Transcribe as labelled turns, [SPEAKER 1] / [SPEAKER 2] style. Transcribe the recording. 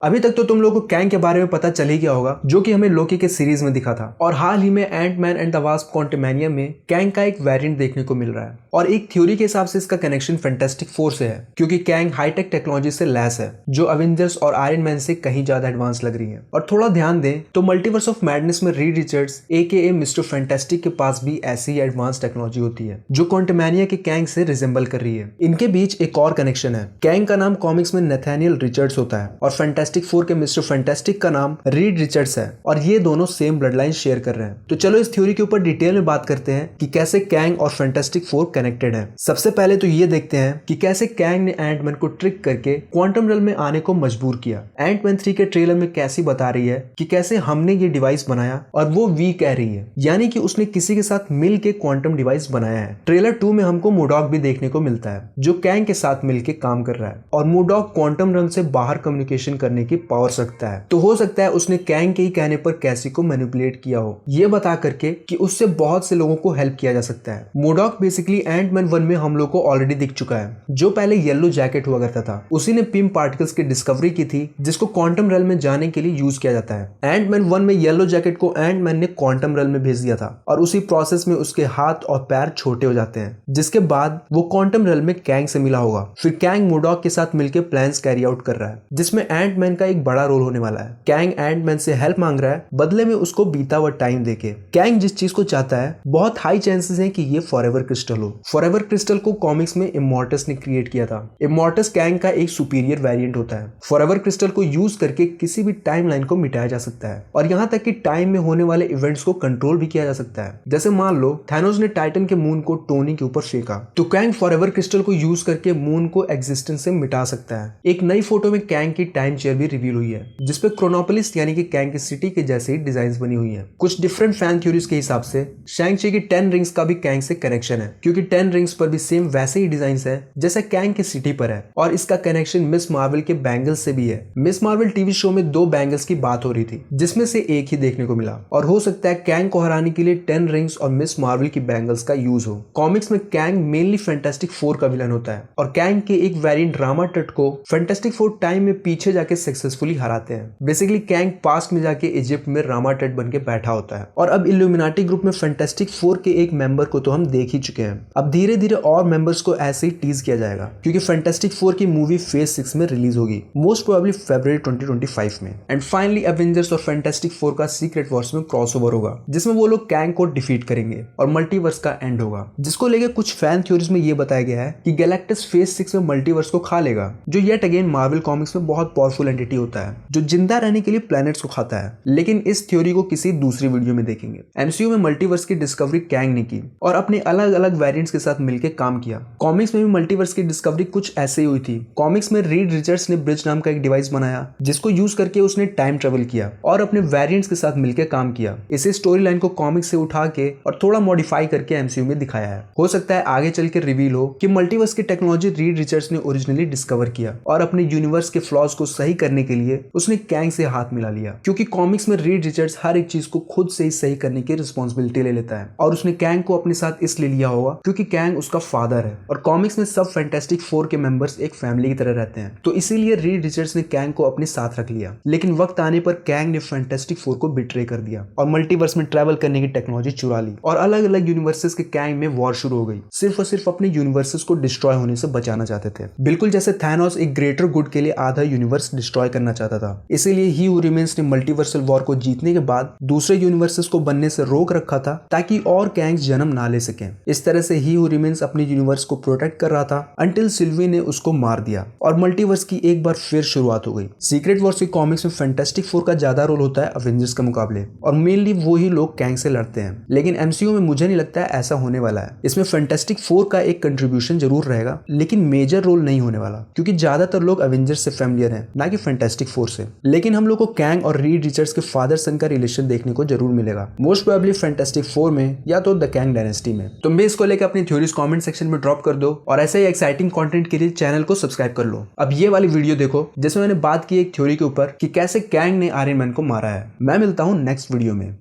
[SPEAKER 1] अभी तक तो तुम लोगों को कैंग के बारे में पता चल ही गया होगा, जो कि हमें लोकी के सीरीज में दिखा था। और हाल ही में एंटमैन एंड द वास्प क्वांटमेनियम में कैंग का एक वेरिएंट देखने को मिल रहा है। और एक थ्योरी के हिसाब से इसका कनेक्शन फैंटास्टिक फोर से है, क्योंकि कैंग हाईटेक टेक्नोलॉजी से लैस है, जो अवेंजर्स और आयरन मैन से कहीं ज्यादा एडवांस लग रही है। और थोड़ा ध्यान दें तो मल्टीवर्स ऑफ मैडनेस में Reed Richards AKA mister fantastic के पास भी ऐसी ही एडवांस टेक्नोलॉजी होती है, जो क्वांटमेनिया के कैंग से रिजेंबल कर रही है। इनके बीच एक और कनेक्शन है। कैंग का नाम कॉमिक्स में नैथानियल रिचर्ड्स होता है और फैंटास्टिक फोर के मिस्टर फैंटास्टिक का नाम रीड रिचर्ड्स है, और ये दोनों सेम ब्लड लाइन शेयर कर रहे हैं। तो चलो इस थ्योरी के ऊपर डिटेल में बात करते हैं कि कैसे कैंग और फैंटास्टिक फोर कनेक्टेड है। सबसे पहले तो ये देखते हैं कि कैसे कैंग ने एंटमैन को ट्रिक करके क्वांटम रियल में आने को मजबूर किया। एंटमैन 3 के ट्रेलर में कैसी बता रही है कि कैसे हमने ये डिवाइस बनाया और वो वी कह रही है, यानी कि उसने किसी के साथ मिल के क्वांटम डिवाइस बनाया है। ट्रेलर 2 में हमको मूडॉक भी देखने को मिलता है, जो कैंग के साथ मिलके काम कर रहा है, और मूडॉक क्वांटम रियल से बाहर कम्युनिकेशन करने की पावर रखता है। तो हो सकता है उसने कैंग के ही कहने पर कैसी को मैनिपुलेट किया हो, ये बता करके कि उससे बहुत से लोगों को हेल्प किया जा सकता है। मूडॉक बेसिकली एंटमैन 1 में हम लोग को ऑलरेडी दिख चुका है, जो पहले येलो जैकेट हुआ करता था। उसी ने पिम पार्टिकल्स की डिस्कवरी की थी, जिसको क्वांटम रियल में जाने के लिए यूज किया जाता है। एंटमैन 1 में येलो जैकेट को एंटमैन ने क्वांटम रियल में भेज दिया था, और उसी प्रोसेस में उसके हाथ और पैर छोटे हो जाते हैं, जिसके बाद वो क्वांटम रियल में कैंग से मिला होगा। फिर कैंग मूडॉक के साथ मिलकर प्लान्स कैरी आउट कर रहा है, जिसमें एंटमैन का एक बड़ा रोल होने वाला है। कैंग एंटमैन से हेल्प मांग रहा है, बदले में उसको बीता हुआ टाइम देके। कैंग जिस चीज को चाहता है, बहुत हाई चांसेस है कि ये फॉरएवर क्रिस्टल हो। फॉरएवर क्रिस्टल को कॉमिक्स में इमॉर्टस ने क्रिएट किया था। इमॉर्टस कैंग का एक सुपीरियर वेरिएंट होता है। फॉरएवर क्रिस्टल को यूज करके किसी भी टाइमलाइन को मिटाया जा सकता है, और यहाँ तक कि टाइम में होने वाले इवेंट्स को कंट्रोल भी किया जा सकता है। जैसे मान लो थैनोस ने टाइटन के मून को टोनी के ऊपर फेंका, तो कैंग फॉरएवर क्रिस्टल को यूज करके मून को एग्जिस्टेंस से मिटा सकता है। एक नई फोटो में कैंग की टाइम चेयर भी रिवील हुई है, जिसपे क्रोनोपोलिस यानी कि कैंग की सिटी के जैसे ही डिजाइन बनी हुई है। कुछ डिफरेंट फैन थ्योरीज के हिसाब से शैंग-ची की 10 रिंग्स का भी कैंग से कनेक्शन है, क्योंकि 10 रिंग्स पर भी सेम वैसे ही डिजाइन है जैसे कैंग की सिटी पर है। और इसका कनेक्शन मिस मार्वल के बैंगल्स से भी है। मिस मार्वल टीवी शो में 2 बैंगल्स की बात हो रही थी, जिसमें से एक ही देखने को मिला, और हो सकता है कैंग को हराने के लिए 10 रिंग्स और मिस मार्वल की बैंगल्स का यूज हो। कॉमिक्स में कैंग मेनली फैंटास्टिक फोर का विलन होता है, और कैंग के एक वेरिएंट ड्रामा टट को फैंटास्टिक फोर टाइम में पीछे जाके सक्सेसफुली हराते हैं। बेसिकली कैंग पास्ट में जाके इजिप्ट में रामा टट बन के बैठा होता है। और अब इल्यूमिनाटी ग्रुप में फैंटास्टिक फोर के एक मेंबर को तो हम देख ही चुके हैं। अब धीरे धीरे और मेंबर्स को ऐसे ही टीज किया जाएगा, क्योंकि फैंटास्टिक फोर की मूवी फेज 6 में रिलीज होगी, मोस्ट प्रोबेबली फरवरी 2025 में। एंड फाइनली एवेंजर्स और फैंटास्टिक फोर का सीक्रेट वॉर्स में क्रॉसओवर होगा, जिसमें वो लोग कैंग को डिफीट करेंगे और मल्टीवर्स का एंड होगा, जिसको लेके कुछ फैन थ्योरीज में ये बताया गया है कि गैलेक्टस फेज 6 में मल्टीवर्स को खा लेगा, जो येट अगेन मार्वल कॉमिक्स में बहुत पावरफुल एंटिटी होता है, जो जिंदा रहने के लिए प्लैनेट्स को खाता है। लेकिन इस थ्योरी को किसी दूसरी वीडियो में देखेंगे। एमसीयू में मल्टीवर्स की डिस्कवरी कैंग ने की और अपने अलग अलग वेरिएंट्स के साथ मिलकर काम किया। कॉमिक्स में भी मल्टीवर्स की डिस्कवरी कुछ ऐसे ही हुई थी। कॉमिक्स में रीड रिचर्ड्स ने ब्रिज नाम का एक डिवाइस बनाया, जिसको यूज करके उसने टाइम ट्रेवल किया और अपने वेरिएंट्स के साथ मिलकर काम किया। इसे स्टोरी लाइन को कॉमिक्स से उठा के और थोड़ा मॉडिफाई करके एमसीयू में दिखाया है। हो सकता है आगे चल के रिवील हो कि मल्टीवर्स की टेक्नोलॉजी रीड रिचर्ड्स ने ओरिजिनली डिस्कवर किया, और अपने यूनिवर्स के फ्लॉज को सही करने के लिए उसने कैंग से हाथ मिला लिया, क्योंकि कॉमिक्स में रीड रिचर्ड्स हर एक चीज को खुद से ही सही करने की रिस्पॉन्सिबिलिटी ले लेता है, और उसने कैंग को अपने साथ इसलिए लिया होगा क्योंकि कैंग उसका फादर है। और कॉमिक्स में सब फैंटास्टिक फोर के मेंबर्स एक फैमिली की तरह रहते हैं, तो इसीलिए रीड रिचर्ड्स ने कैंग को अपने साथ रख लिया। लेकिन वक्त आने पर कैंग ने फैंटास्टिक फोर को बिट्रे कर दिया और मल्टीवर्स में ट्रैवल करने की टेक्नोलॉजी चुरा ली, और अलग अलग यूनिवर्सेस के कैंग में वॉर शुरू हो गई, सिर्फ और सिर्फ अपने यूनिवर्सेस को डिस्ट्रॉय होने से बचाना चाहते थे। बिल्कुल जैसे थैनोस एक ग्रेटर गुड के लिए आधा यूनिवर्स डिस्ट्रॉय करना चाहता था। इसीलिए ही हू रिमेन्स ने मल्टीवर्सल वॉर को जीतने के बाद दूसरे यूनिवर्सेस को बनने से रोक रखा था, ताकि और कैंग्स जन्म ना ले सकें। इस तरह से ही हू रिमेन्स अपने यूनिवर्स को प्रोटेक्ट कर रहा था, अंटिल सिल्वी ने उसको मार दिया और मल्टीवर्स की एक बार फिर शुरुआत हो गई। सीक्रेट वॉर्स की कॉमिक्स में फैंटास्टिक फोर का ज्यादा रोल होता है अवेंजर्स के मुकाबले, और मेनली वो ही लोग कैंग से लड़ते हैं। लेकिन एमसीयू में मुझे नहीं लगता है ऐसा होने वाला है। इसमें फैंटास्टिक फोर का एक कंट्रीब्यूशन जरूर रहेगा, लेकिन मेजर रोल नहीं होने वाला, क्योंकि ज्यादातर लोग अवेंजर्स से फैमिलियर हैं, ना कि फैंटास्टिक फोर से। लेकिन हम लोग को कैंग और रीड रिचर्ड्स के फादर सन का रिलेशन देखने को जरूर मिलेगा, मोस्ट प्रोबेबली फैंटास्टिक फोर में या तो द कैंग डायनेस्टी में। तुम भी इसको लेकर अपनी थ्योरीज कमेंट सेक्शन में ड्रॉप कर दो, और ऐसे ही एक्साइटिंग कंटेंट के लिए चैनल को सब्सक्राइब कर लो। अब ये वाली वीडियो देखो, जिसमें मैंने बात की एक थ्योरी के ऊपर कि कैसे कैंग ने आयरन मैन को मारा है। मैं मिलता हूँ नेक्स्ट वीडियो में।